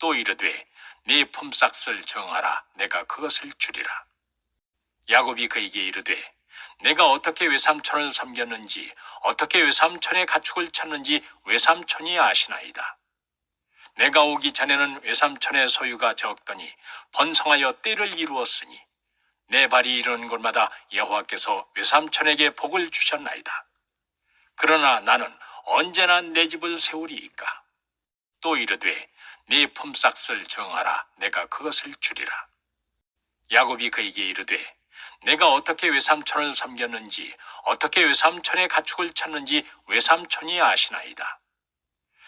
또 이르되 네 품삯을 정하라. 내가 그것을 주리라. 야곱이 그에게 이르되 내가 어떻게 외삼촌을 섬겼는지 어떻게 외삼촌의 가축을 찾는지 외삼촌이 아시나이다. 내가 오기 전에는 외삼촌의 소유가 적더니 번성하여 때를 이루었으니 내 발이 이르는 곳마다 여호와께서 외삼촌에게 복을 주셨나이다. 그러나 나는 언제나 내 집을 세우리이까. 또 이르되 네 품삯을 정하라. 내가 그것을 주리라. 야곱이 그에게 이르되 내가 어떻게 외삼촌을 섬겼는지 어떻게 외삼촌의 가축을 찾는지 외삼촌이 아시나이다.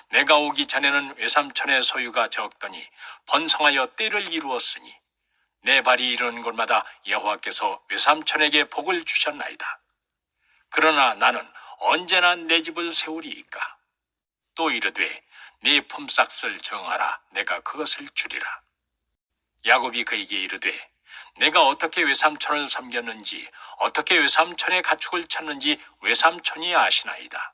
내가 오기 전에는 외삼촌의 소유가 적더니 번성하여 때를 이루었으니 내 발이 이르는 곳마다 여호와께서 외삼촌에게 복을 주셨나이다. 그러나 나는 언제나 내 집을 세우리이까. 또 이르되 네 품삯을 정하라. 내가 그것을 주리라. 야곱이 그에게 이르되 내가 어떻게 외삼촌을 섬겼는지 어떻게 외삼촌의 가축을 찾는지 외삼촌이 아시나이다.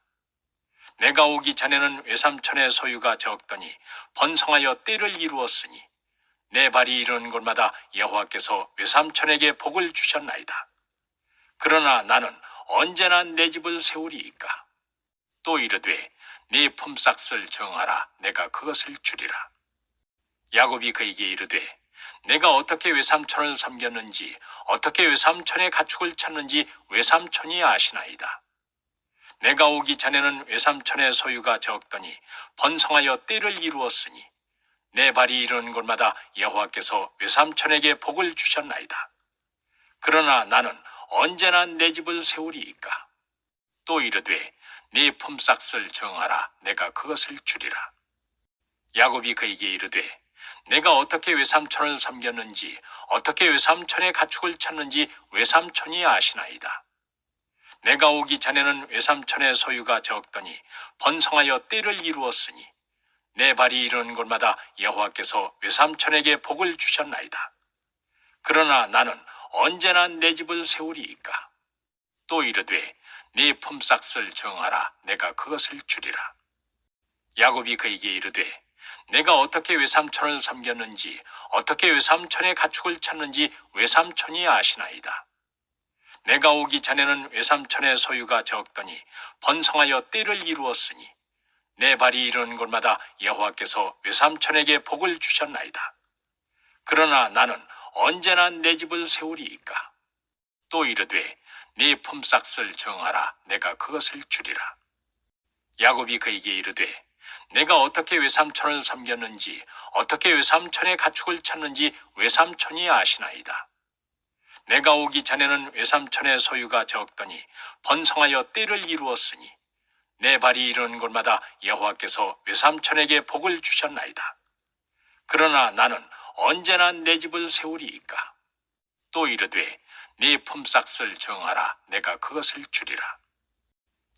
내가 오기 전에는 외삼촌의 소유가 적더니 번성하여 때를 이루었으니 내 발이 이르는 곳마다 여호와께서 외삼촌에게 복을 주셨나이다. 그러나 나는 언제나 내 집을 세우리이까. 또 이르되 네 품삯을 정하라. 내가 그것을 주리라. 야곱이 그에게 이르되 내가 어떻게 외삼촌을 섬겼는지 어떻게 외삼촌의 가축을 찾는지 외삼촌이 아시나이다. 내가 오기 전에는 외삼촌의 소유가 적더니 번성하여 때를 이루었으니 내 발이 이르는 곳마다 여호와께서 외삼촌에게 복을 주셨나이다. 그러나 나는 언제나 내 집을 세우리이까. 또 이르되 네 품삯을 정하라. 내가 그것을 주리라. 야곱이 그에게 이르되 내가 어떻게 외삼촌을 섬겼는지 어떻게 외삼촌의 가축을 찾는지 외삼촌이 아시나이다. 내가 오기 전에는 외삼촌의 소유가 적더니 번성하여 때를 이루었으니 내 발이 이르는 곳마다 여호와께서 외삼촌에게 복을 주셨나이다. 그러나 나는 언제나 내 집을 세우리이까. 또 이르되 네 품삯을 정하라. 내가 그것을 주리라. 야곱이 그에게 이르되 내가 어떻게 외삼촌을 섬겼는지 어떻게 외삼촌의 가축을 찾는지 외삼촌이 아시나이다. 내가 오기 전에는 외삼촌의 소유가 적더니 번성하여 때를 이루었으니 내 발이 이르는 곳마다 여호와께서 외삼촌에게 복을 주셨나이다. 그러나 나는 언제나 내 집을 세우리이까. 또 이르되 네 품삯을 정하라. 내가 그것을 주리라. 야곱이 그에게 이르되 내가 어떻게 외삼촌을 섬겼는지 어떻게 외삼촌의 가축을 찾는지 외삼촌이 아시나이다. 내가 오기 전에는 외삼촌의 소유가 적더니 번성하여 때를 이루었으니 내 발이 이르는 곳마다 여호와께서 외삼촌에게 복을 주셨나이다. 그러나 나는 언제나 내 집을 세우리이까. 또 이르되 네 품삯을 정하라. 내가 그것을 주리라.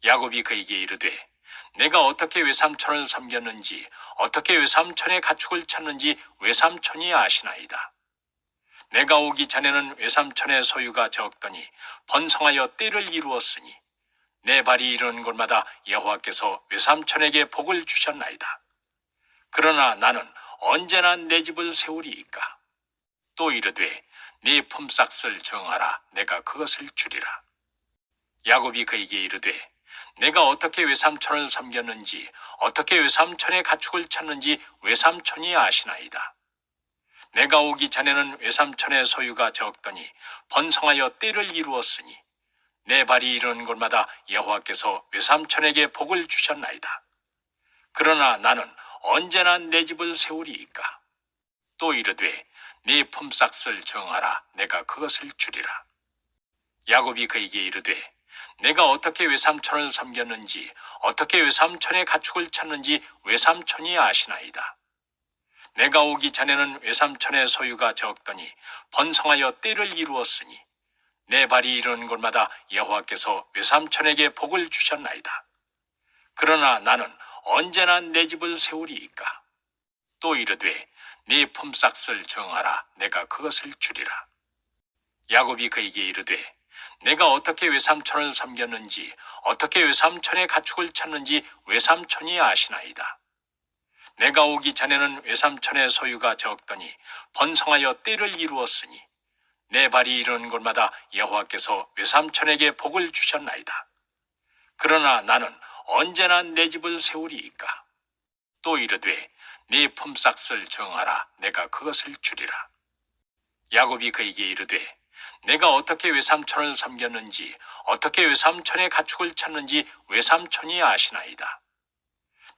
야곱이 그에게 이르되 내가 어떻게 외삼촌을 섬겼는지 어떻게 외삼촌의 가축을 찾는지 외삼촌이 아시나이다. 내가 오기 전에는 외삼촌의 소유가 적더니 번성하여 때를 이루었으니 내 발이 이르는 곳마다 여호와께서 외삼촌에게 복을 주셨나이다. 그러나 나는 언제나 내 집을 세우리이까. 또 이르되 네 품삯을 정하라. 내가 그것을 주리라. 야곱이 그에게 이르되 내가 어떻게 외삼촌을 섬겼는지 어떻게 외삼촌의 가축을 찾는지 외삼촌이 아시나이다. 내가 오기 전에는 외삼촌의 소유가 적더니 번성하여 때를 이루었으니 내 발이 이르는 곳마다 여호와께서 외삼촌에게 복을 주셨나이다. 그러나 나는 언제나 내 집을 세우리이까. 또 이르되 네 품삯을 정하라. 내가 그것을 주리라. 야곱이 그에게 이르되 내가 어떻게 외삼촌을 섬겼는지 어떻게 외삼촌의 가축을 찾는지 외삼촌이 아시나이다. 내가 오기 전에는 외삼촌의 소유가 적더니 번성하여 때를 이루었으니 내 발이 이르는 곳마다 여호와께서 외삼촌에게 복을 주셨나이다. 그러나 나는 언제나 내 집을 세우리이까. 또 이르되 네 품삯을 정하라. 내가 그것을 주리라. 야곱이 그에게 이르되 내가 어떻게 외삼촌을 섬겼는지 어떻게 외삼촌의 가축을 찾는지 외삼촌이 아시나이다. 내가 오기 전에는 외삼촌의 소유가 적더니 번성하여 때를 이루었으니 내 발이 이르는 곳마다 여호와께서 외삼촌에게 복을 주셨나이다. 그러나 나는 언제나 내 집을 세우리이까. 또 이르되 네 품삯을 정하라. 내가 그것을 주리라. 야곱이 그에게 이르되 내가 어떻게 외삼촌을 섬겼는지 어떻게 외삼촌의 가축을 찾는지 외삼촌이 아시나이다.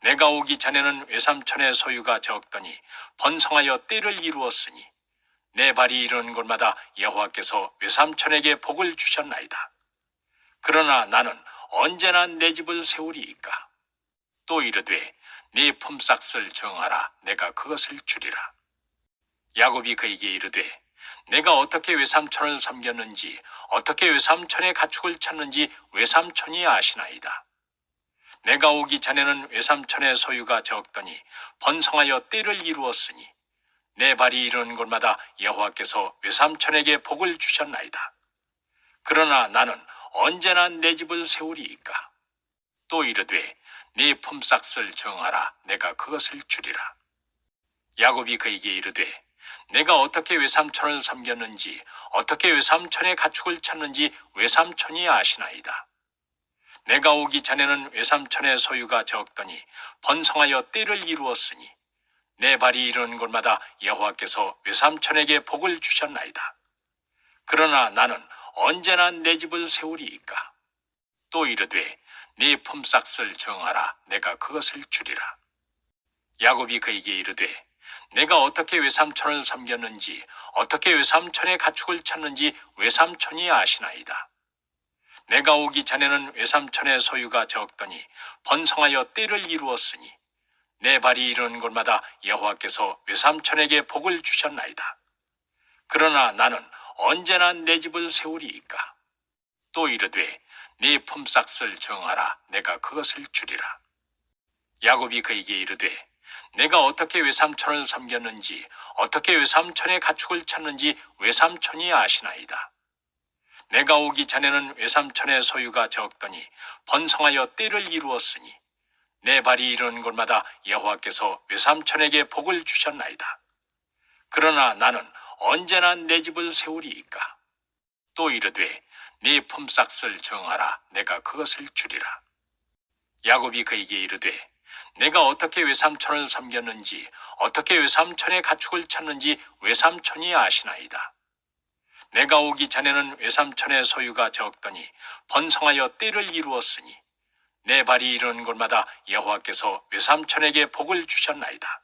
내가 오기 전에는 외삼촌의 소유가 적더니 번성하여 때를 이루었으니 내 발이 이르는 곳마다 여호와께서 외삼촌에게 복을 주셨나이다. 그러나 나는 언제나 내 집을 세우리이까. 또 이르되 네 품삯을 정하라. 내가 그것을 주리라. 야곱이 그에게 이르되 내가 어떻게 외삼촌을 섬겼는지 어떻게 외삼촌의 가축을 찾는지 외삼촌이 아시나이다. 내가 오기 전에는 외삼촌의 소유가 적더니 번성하여 때를 이루었으니 내 발이 이르는 곳마다 여호와께서 외삼촌에게 복을 주셨나이다. 그러나 나는 언제나 내 집을 세우리이까. 또 이르되 네 품삯을 정하라. 내가 그것을 주리라. 야곱이 그에게 이르되 내가 어떻게 외삼촌을 섬겼는지 어떻게 외삼촌의 가축을 찾는지 외삼촌이 아시나이다. 내가 오기 전에는 외삼촌의 소유가 적더니 번성하여 때를 이루었으니 내 발이 이르는 곳마다 여호와께서 외삼촌에게 복을 주셨나이다. 그러나 나는 언제나 내 집을 세우리이까. 또 이르되 네 품삯을 정하라. 내가 그것을 주리라. 야곱이 그에게 이르되 내가 어떻게 외삼촌을 섬겼는지 어떻게 외삼촌의 가축을 찾는지 외삼촌이 아시나이다. 내가 오기 전에는 외삼촌의 소유가 적더니 번성하여 때를 이루었으니 내 발이 이르는 곳마다 여호와께서 외삼촌에게 복을 주셨나이다. 그러나 나는 언제나 내 집을 세우리이까. 또 이르되 네 품삯을 정하라. 내가 그것을 주리라. 야곱이 그에게 이르되 내가 어떻게 외삼촌을 섬겼는지 어떻게 외삼촌의 가축을 찾는지 외삼촌이 아시나이다. 내가 오기 전에는 외삼촌의 소유가 적더니 번성하여 때를 이루었으니 내 발이 이르는 곳마다 여호와께서 외삼촌에게 복을 주셨나이다. 그러나 나는 언제나 내 집을 세우리이까. 또 이르되 네 품삯을 정하라. 내가 그것을 주리라. 야곱이 그에게 이르되 내가 어떻게 외삼촌을 섬겼는지 어떻게 외삼촌의 가축을 찾는지 외삼촌이 아시나이다. 내가 오기 전에는 외삼촌의 소유가 적더니 번성하여 때를 이루었으니 내 발이 이르는 곳마다 여호와께서 외삼촌에게 복을 주셨나이다.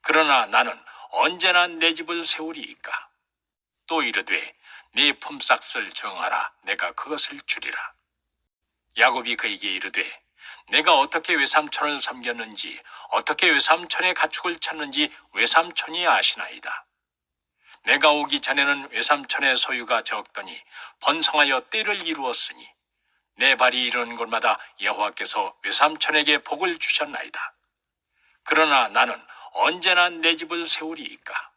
그러나 나는 언제나 내 집을 세우리이까. 또 이르되 네 품삯을 정하라. 내가 그것을 주리라. 야곱이 그에게 이르되 내가 어떻게 외삼촌을 섬겼는지 어떻게 외삼촌의 가축을 찾는지 외삼촌이 아시나이다. 내가 오기 전에는 외삼촌의 소유가 적더니 번성하여 때를 이루었으니 내 발이 이르는 곳마다 여호와께서 외삼촌에게 복을 주셨나이다. 그러나 나는 언제나 내 집을 세우리이까.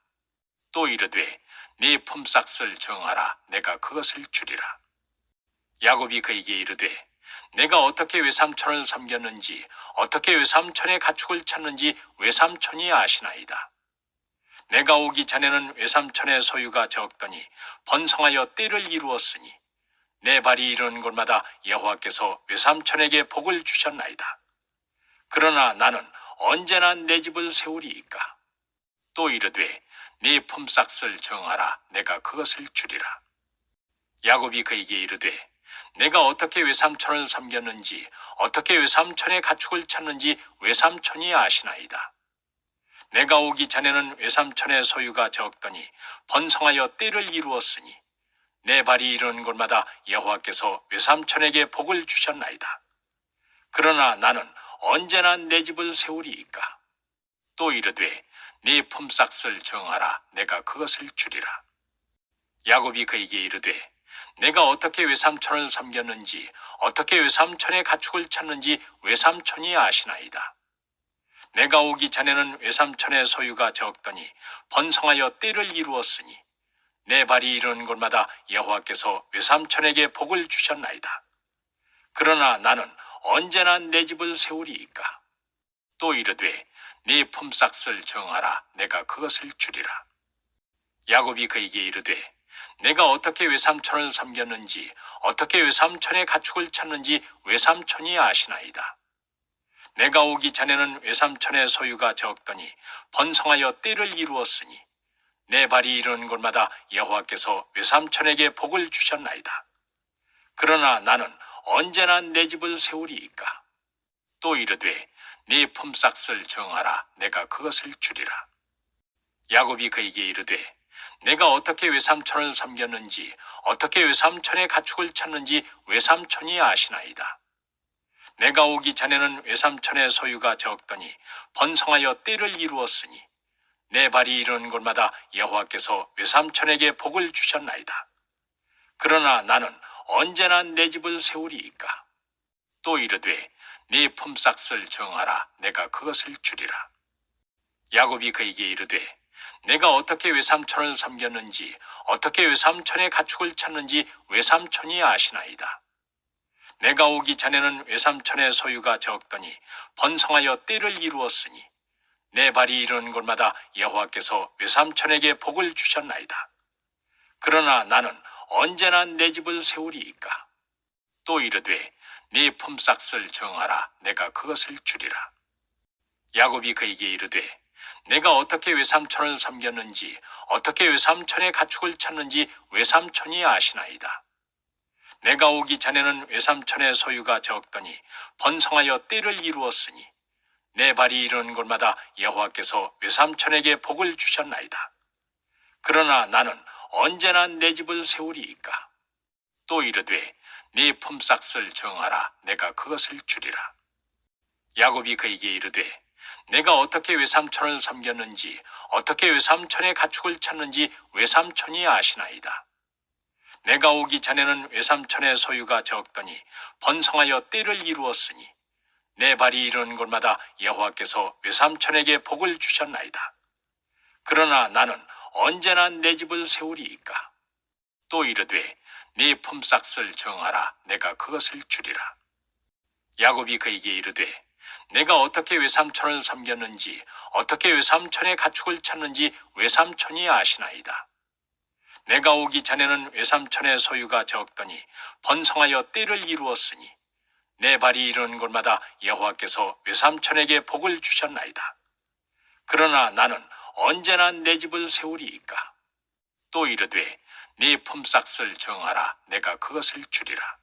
또 이르되 네 품삯을 정하라. 내가 그것을 주리라. 야곱이 그에게 이르되 내가 어떻게 외삼촌을 섬겼는지 어떻게 외삼촌의 가축을 찾는지 외삼촌이 아시나이다. 내가 오기 전에는 외삼촌의 소유가 적더니 번성하여 때를 이루었으니 내 발이 이르는 곳마다 여호와께서 외삼촌에게 복을 주셨나이다. 그러나 나는 언제나 내 집을 세우리이까. 또 이르되 네 품삯을 정하라. 내가 그것을 주리라. 야곱이 그에게 이르되 내가 어떻게 외삼촌을 섬겼는지 어떻게 외삼촌의 가축을 찾는지 외삼촌이 아시나이다. 내가 오기 전에는 외삼촌의 소유가 적더니 번성하여 때를 이루었으니 내 발이 이르는 곳마다 여호와께서 외삼촌에게 복을 주셨나이다. 그러나 나는 언제나 내 집을 세우리이까. 또 이르되 네 품삯을 정하라. 내가 그것을 주리라. 야곱이 그에게 이르되 내가 어떻게 외삼촌을 섬겼는지 어떻게 외삼촌의 가축을 찾는지 외삼촌이 아시나이다. 내가 오기 전에는 외삼촌의 소유가 적더니 번성하여 때를 이루었으니 내 발이 이르는 곳마다 여호와께서 외삼촌에게 복을 주셨나이다. 그러나 나는 언제나 내 집을 세우리이까. 또 이르되 네 품삯을 정하라. 내가 그것을 주리라. 야곱이 그에게 이르되 내가 어떻게 외삼촌을 섬겼는지 어떻게 외삼촌의 가축을 찾는지 외삼촌이 아시나이다. 내가 오기 전에는 외삼촌의 소유가 적더니 번성하여 때를 이루었으니 내 발이 이르는 곳마다 여호와께서 외삼촌에게 복을 주셨나이다. 그러나 나는 언제나 내 집을 세우리이까. 또 이르되 네 품삯을 정하라. 내가 그것을 주리라. 야곱이 그에게 이르되 내가 어떻게 외삼촌을 섬겼는지 어떻게 외삼촌의 가축을 찾는지 외삼촌이 아시나이다. 내가 오기 전에는 외삼촌의 소유가 적더니 번성하여 때를 이루었으니 내 발이 이르는 곳마다 여호와께서 외삼촌에게 복을 주셨나이다. 그러나 나는 언제나 내 집을 세우리이까. 또 이르되 네 품삯을 정하라. 내가 그것을 주리라. 야곱이 그에게 이르되 내가 어떻게 외삼촌을 섬겼는지 어떻게 외삼촌의 가축을 찾는지 외삼촌이 아시나이다. 내가 오기 전에는 외삼촌의 소유가 적더니 번성하여 때를 이루었으니 내 발이 이르는 곳마다 여호와께서 외삼촌에게 복을 주셨나이다. 그러나 나는 언제나 내 집을 세우리이까. 또 이르되 네 품삯을 정하라. 내가 그것을 주리라. 야곱이 그에게 이르되 내가 어떻게 외삼촌을 섬겼는지 어떻게 외삼촌의 가축을 찾는지 외삼촌이 아시나이다. 내가 오기 전에는 외삼촌의 소유가 적더니 번성하여 때를 이루었으니 내 발이 이르는 곳마다 여호와께서 외삼촌에게 복을 주셨나이다. 그러나 나는 언제나 내 집을 세우리이까. 또 이르되 네 품삯을 정하라. 내가 그것을 주리라. 야곱이 그에게 이르되 내가 어떻게 외삼촌을 섬겼는지 어떻게 외삼촌의 가축을 찾는지 외삼촌이 아시나이다. 내가 오기 전에는 외삼촌의 소유가 적더니 번성하여 때를 이루었으니 내 발이 이르는 곳마다 여호와께서 외삼촌에게 복을 주셨나이다. 그러나 나는 언제나 내 집을 세우리이까. 또 이르되 네 품삯을 정하라. 내가 그것을 주리라. 야곱이 그에게 이르되 내가 어떻게 외삼촌을 섬겼는지 어떻게 외삼촌의 가축을 찾는지 외삼촌이 아시나이다. 내가 오기 전에는 외삼촌의 소유가 적더니 번성하여 때를 이루었으니 내 발이 이르는 곳마다 여호와께서 외삼촌에게 복을 주셨나이다. 그러나 나는 언제나 내 집을 세우리이까. 또 이르되 네 품삯을 정하라. 내가 그것을 주리라.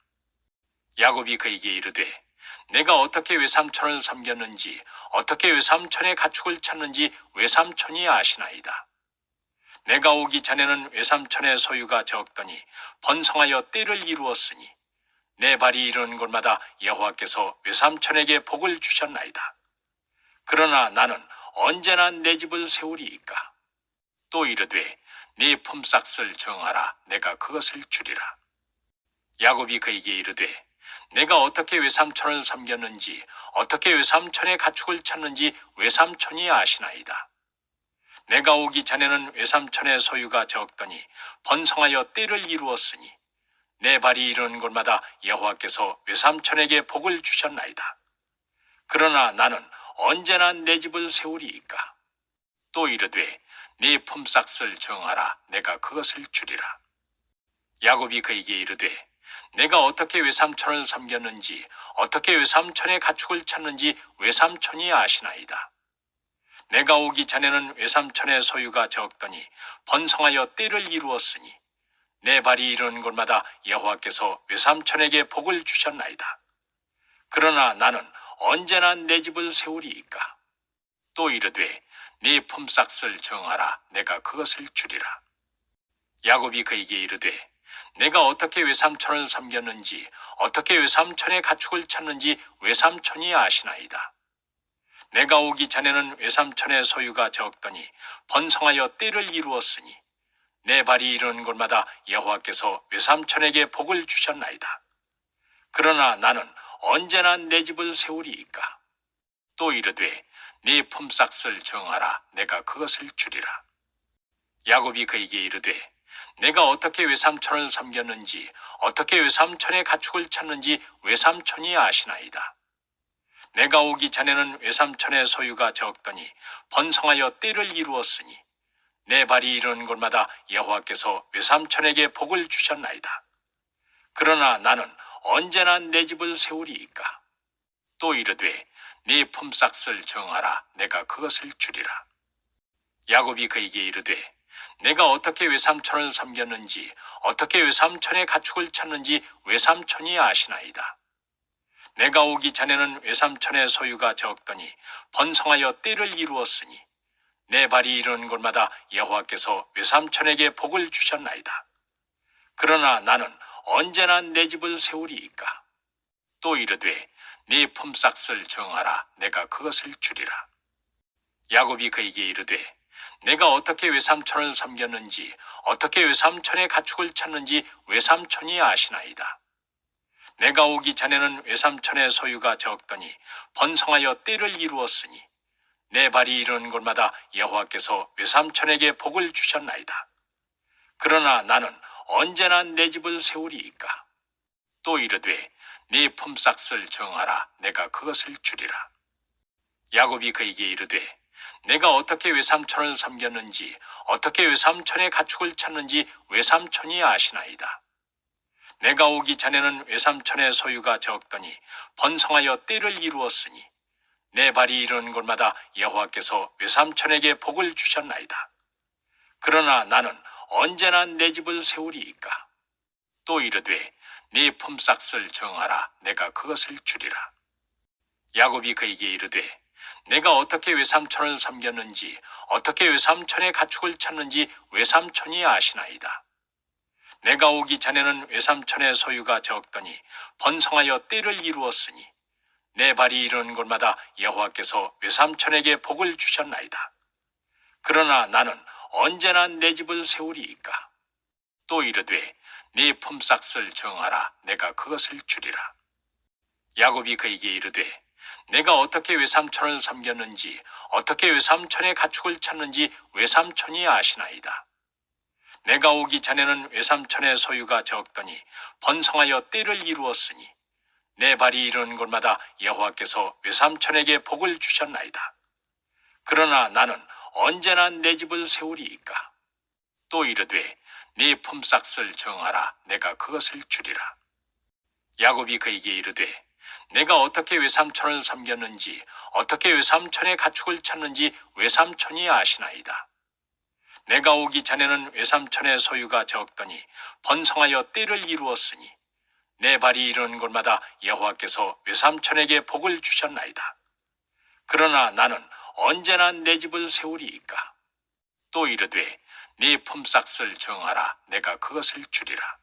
야곱이 그에게 이르되 내가 어떻게 외삼촌을 섬겼는지 어떻게 외삼촌의 가축을 찾는지 외삼촌이 아시나이다. 내가 오기 전에는 외삼촌의 소유가 적더니 번성하여 때를 이루었으니 내 발이 이르는 곳마다 여호와께서 외삼촌에게 복을 주셨나이다. 그러나 나는 언제나 내 집을 세우리이까. 또 이르되 네 품삯을 정하라. 내가 그것을 주리라. 야곱이 그에게 이르되 내가 어떻게 외삼촌을 섬겼는지 어떻게 외삼촌의 가축을 찾는지 외삼촌이 아시나이다. 내가 오기 전에는 외삼촌의 소유가 적더니 번성하여 때를 이루었으니 내 발이 이르는 곳마다 여호와께서 외삼촌에게 복을 주셨나이다. 그러나 나는 언제나 내 집을 세우리이까. 또 이르되 네 품삯을 정하라. 내가 그것을 주리라. 야곱이 그에게 이르되 내가 어떻게 외삼촌을 섬겼는지 어떻게 외삼촌의 가축을 찾는지 외삼촌이 아시나이다. 내가 오기 전에는 외삼촌의 소유가 적더니 번성하여 때를 이루었으니 내 발이 이르는 곳마다 여호와께서 외삼촌에게 복을 주셨나이다. 그러나 나는 언제나 내 집을 세우리이까. 또 이르되 네 품삯을 정하라. 내가 그것을 주리라. 야곱이 그에게 이르되 내가 어떻게 외삼촌을 섬겼는지 어떻게 외삼촌의 가축을 찾는지 외삼촌이 아시나이다. 내가 오기 전에는 외삼촌의 소유가 적더니 번성하여 때를 이루었으니 내 발이 이르는 곳마다 여호와께서 외삼촌에게 복을 주셨나이다. 그러나 나는 언제나 내 집을 세우리이까. 또 이르되 네 품삯을 정하라. 내가 그것을 주리라. 야곱이 그에게 이르되 내가 어떻게 외삼촌을 섬겼는지 어떻게 외삼촌의 가축을 찾는지 외삼촌이 아시나이다. 내가 오기 전에는 외삼촌의 소유가 적더니 번성하여 때를 이루었으니 내 발이 이르는 곳마다 여호와께서 외삼촌에게 복을 주셨나이다. 그러나 나는 언제나 내 집을 세우리이까. 또 이르되 네 품삯을 정하라. 내가 그것을 주리라. 야곱이 그에게 이르되 내가 어떻게 외삼촌을 섬겼는지 어떻게 외삼촌의 가축을 찾는지 외삼촌이 아시나이다. 내가 오기 전에는 외삼촌의 소유가 적더니 번성하여 때를 이루었으니 내 발이 이르는 곳마다 여호와께서 외삼촌에게 복을 주셨나이다. 그러나 나는 언제나 내 집을 세우리이까. 또 이르되 네 품삯을 정하라. 내가 그것을 주리라. 야곱이 그에게 이르되 내가 어떻게 외삼촌을 섬겼는지 어떻게 외삼촌의 가축을 찾는지 외삼촌이 아시나이다. 내가 오기 전에는 외삼촌의 소유가 적더니 번성하여 때를 이루었으니 내 발이 이르는 곳마다 여호와께서 외삼촌에게 복을 주셨나이다. 그러나 나는 언제나 내 집을 세우리이까. 또 이르되 네 품삯을 정하라. 내가 그것을 주리라. 야곱이 그에게 이르되 내가 어떻게 외삼촌을 섬겼는지 어떻게 외삼촌의 가축을 찾는지 외삼촌이 아시나이다. 내가 오기 전에는 외삼촌의 소유가 적더니 번성하여 때를 이루었으니 내 발이 이르는 곳마다 여호와께서 외삼촌에게 복을 주셨나이다. 그러나 나는 언제나 내 집을 세우리이까. 또 이르되 네 품삯을 정하라. 내가 그것을 주리라. 야곱이 그에게 이르되 내가 어떻게 외삼촌을 섬겼는지 어떻게 외삼촌의 가축을 찾는지 외삼촌이 아시나이다. 내가 오기 전에는 외삼촌의 소유가 적더니 번성하여 때를 이루었으니 내 발이 이르는 곳마다 여호와께서 외삼촌에게 복을 주셨나이다. 그러나 나는 언제나 내 집을 세우리이까. 또 이르되 네 품삯을 정하라. 내가 그것을 주리라. 야곱이 그에게 이르되 내가 어떻게 외삼촌을 섬겼는지 어떻게 외삼촌의 가축을 찾는지 외삼촌이 아시나이다. 내가 오기 전에는 외삼촌의 소유가 적더니 번성하여 때를 이루었으니 내 발이 이르는 곳마다 여호와께서 외삼촌에게 복을 주셨나이다. 그러나 나는 언제나 내 집을 세우리이까. 또 이르되 네 품삯을 정하라. 내가 그것을 주리라. 야곱이 그에게 이르되 내가 어떻게 외삼촌을 섬겼는지 어떻게 외삼촌의 가축을 찾는지 외삼촌이 아시나이다. 내가 오기 전에는 외삼촌의 소유가 적더니 번성하여 때를 이루었으니 내 발이 이르는 곳마다 여호와께서 외삼촌에게 복을 주셨나이다. 그러나 나는 언제나 내 집을 세우리이까. 또 이르되 네 품삯을 정하라. 내가 그것을 주리라.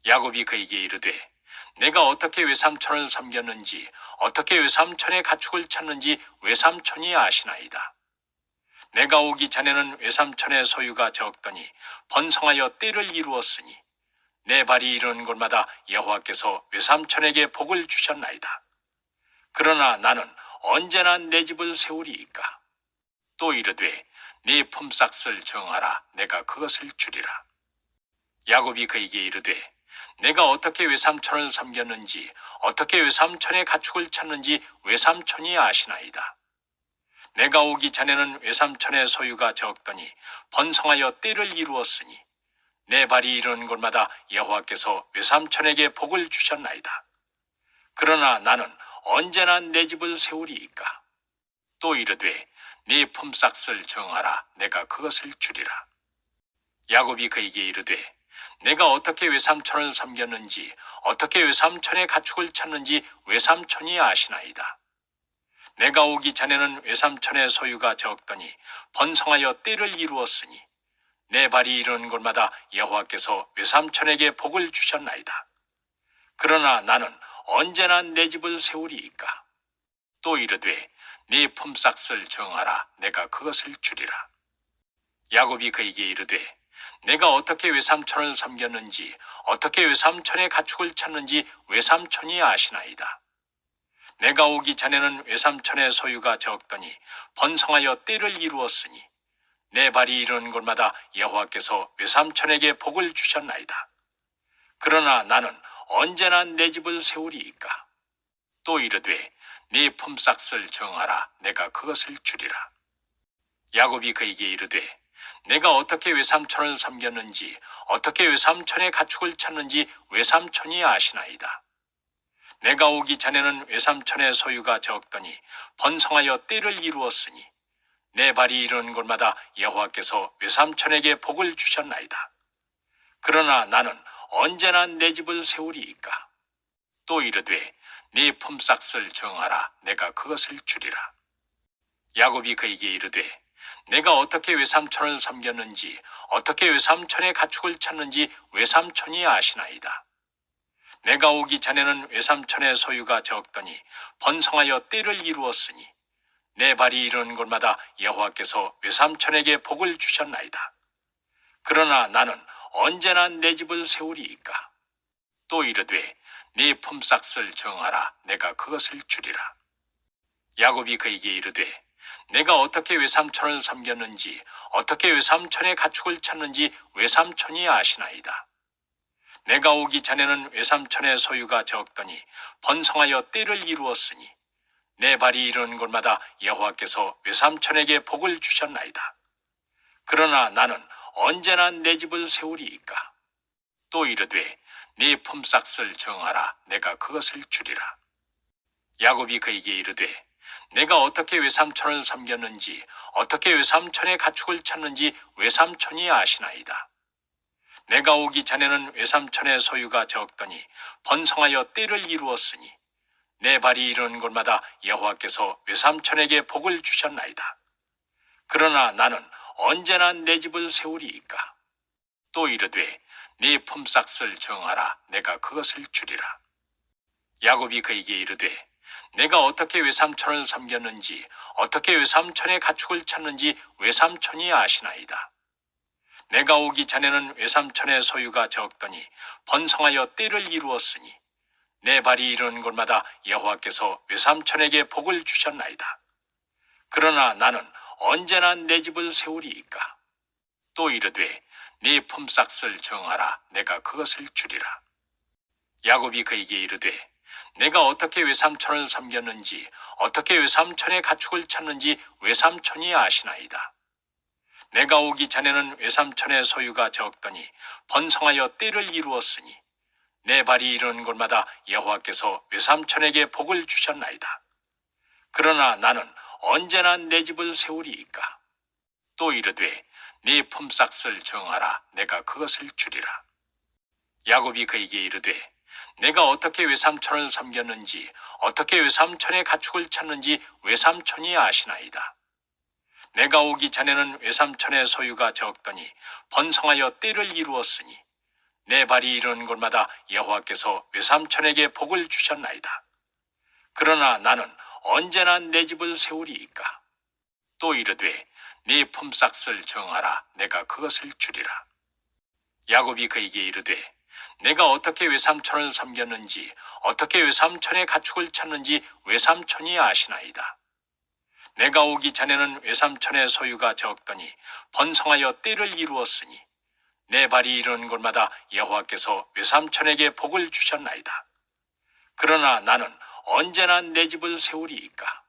야곱이 그에게 이르되 내가 어떻게 외삼촌을 섬겼는지 어떻게 외삼촌의 가축을 찾는지 외삼촌이 아시나이다. 내가 오기 전에는 외삼촌의 소유가 적더니 번성하여 때를 이루었으니 내 발이 이르는 곳마다 여호와께서 외삼촌에게 복을 주셨나이다. 그러나 나는 언제나 내 집을 세우리이까. 또 이르되 네 품삯을 정하라. 내가 그것을 주리라. 야곱이 그에게 이르되 내가 어떻게 외삼촌을 섬겼는지 어떻게 외삼촌의 가축을 찾는지 외삼촌이 아시나이다. 내가 오기 전에는 외삼촌의 소유가 적더니 번성하여 때를 이루었으니 내 발이 이르는 곳마다 여호와께서 외삼촌에게 복을 주셨나이다. 그러나 나는 언제나 내 집을 세우리이까. 또 이르되 네 품삯을 정하라. 내가 그것을 주리라. 야곱이 그에게 이르되 내가 어떻게 외삼촌을 섬겼는지 어떻게 외삼촌의 가축을 찾는지 외삼촌이 아시나이다. 내가 오기 전에는 외삼촌의 소유가 적더니 번성하여 때를 이루었으니 내 발이 이르는 곳마다 여호와께서 외삼촌에게 복을 주셨나이다. 그러나 나는 언제나 내 집을 세우리이까. 또 이르되 네 품삯을 정하라. 내가 그것을 주리라. 야곱이 그에게 이르되 내가 어떻게 외삼촌을 섬겼는지 어떻게 외삼촌의 가축을 찾는지 외삼촌이 아시나이다. 내가 오기 전에는 외삼촌의 소유가 적더니 번성하여 때를 이루었으니 내 발이 이르는 곳마다 여호와께서 외삼촌에게 복을 주셨나이다. 그러나 나는 언제나 내 집을 세우리이까. 또 이르되 네 품삯을 정하라. 내가 그것을 주리라. 야곱이 그에게 이르되 내가 어떻게 외삼촌을 섬겼는지 어떻게 외삼촌의 가축을 찾는지 외삼촌이 아시나이다. 내가 오기 전에는 외삼촌의 소유가 적더니 번성하여 때를 이루었으니 내 발이 이르는 곳마다 여호와께서 외삼촌에게 복을 주셨나이다. 그러나 나는 언제나 내 집을 세우리이까. 또 이르되 네 품삯을 정하라. 내가 그것을 주리라. 야곱이 그에게 이르되 내가 어떻게 외삼촌을 섬겼는지 어떻게 외삼촌의 가축을 찾는지 외삼촌이 아시나이다. 내가 오기 전에는 외삼촌의 소유가 적더니 번성하여 때를 이루었으니 내 발이 이르는 곳마다 여호와께서 외삼촌에게 복을 주셨나이다. 그러나 나는 언제나 내 집을 세우리이까. 또 이르되 네 품삯을 정하라. 내가 그것을 주리라. 야곱이 그에게 이르되 내가 어떻게 외삼촌을 섬겼는지 어떻게 외삼촌의 가축을 찾는지 외삼촌이 아시나이다. 내가 오기 전에는 외삼촌의 소유가 적더니 번성하여 때를 이루었으니 내 발이 이르는 곳마다 여호와께서 외삼촌에게 복을 주셨나이다. 그러나 나는 언제나 내 집을 세우리이까. 또 이르되 네 품삯을 정하라. 내가 그것을 주리라. 야곱이 그에게 이르되 내가 어떻게 외삼촌을 섬겼는지 어떻게 외삼촌의 가축을 찾는지 외삼촌이 아시나이다. 내가 오기 전에는 외삼촌의 소유가 적더니 번성하여 때를 이루었으니 내 발이 이르는 곳마다 여호와께서 외삼촌에게 복을 주셨나이다. 그러나 나는 언제나 내 집을 세우리이까. 또 이르되 네 품삯을 정하라. 내가 그것을 주리라. 야곱이 그에게 이르되 내가 어떻게 외삼촌을 섬겼는지 어떻게 외삼촌의 가축을 찾는지 외삼촌이 아시나이다. 내가 오기 전에는 외삼촌의 소유가 적더니 번성하여 때를 이루었으니 내 발이 이르는 곳마다 여호와께서 외삼촌에게 복을 주셨나이다. 그러나 나는 언제나 내 집을 세우리이까. 또 이르되 네 품삯을 정하라. 내가 그것을 주리라. 야곱이 그에게 이르되 내가 어떻게 외삼촌을 섬겼는지 어떻게 외삼촌의 가축을 찾는지 외삼촌이 아시나이다. 내가 오기 전에는 외삼촌의 소유가 적더니 번성하여 때를 이루었으니 내 발이 이르는 곳마다 여호와께서 외삼촌에게 복을 주셨나이다. 그러나 나는 언제나 내 집을 세우리이까. 또 이르되 네 품삯을 정하라. 내가 그것을 주리라. 야곱이 그에게 이르되 내가 어떻게 외삼촌을 섬겼는지 어떻게 외삼촌의 가축을 찾는지 외삼촌이 아시나이다. 내가 오기 전에는 외삼촌의 소유가 적더니 번성하여 때를 이루었으니 내 발이 이르는 곳마다 여호와께서 외삼촌에게 복을 주셨나이다. 그러나 나는 언제나 내 집을 세우리이까. 또 이르되 네 품삯을 정하라. 내가 그것을 주리라. 야곱이 그에게 이르되 내가 어떻게 외삼촌을 섬겼는지 어떻게 외삼촌의 가축을 찾는지 외삼촌이 아시나이다. 내가 오기 전에는 외삼촌의 소유가 적더니 번성하여 때를 이루었으니 내 발이 이르는 곳마다 여호와께서 외삼촌에게 복을 주셨나이다. 그러나 나는 언제나 내 집을 세우리이까.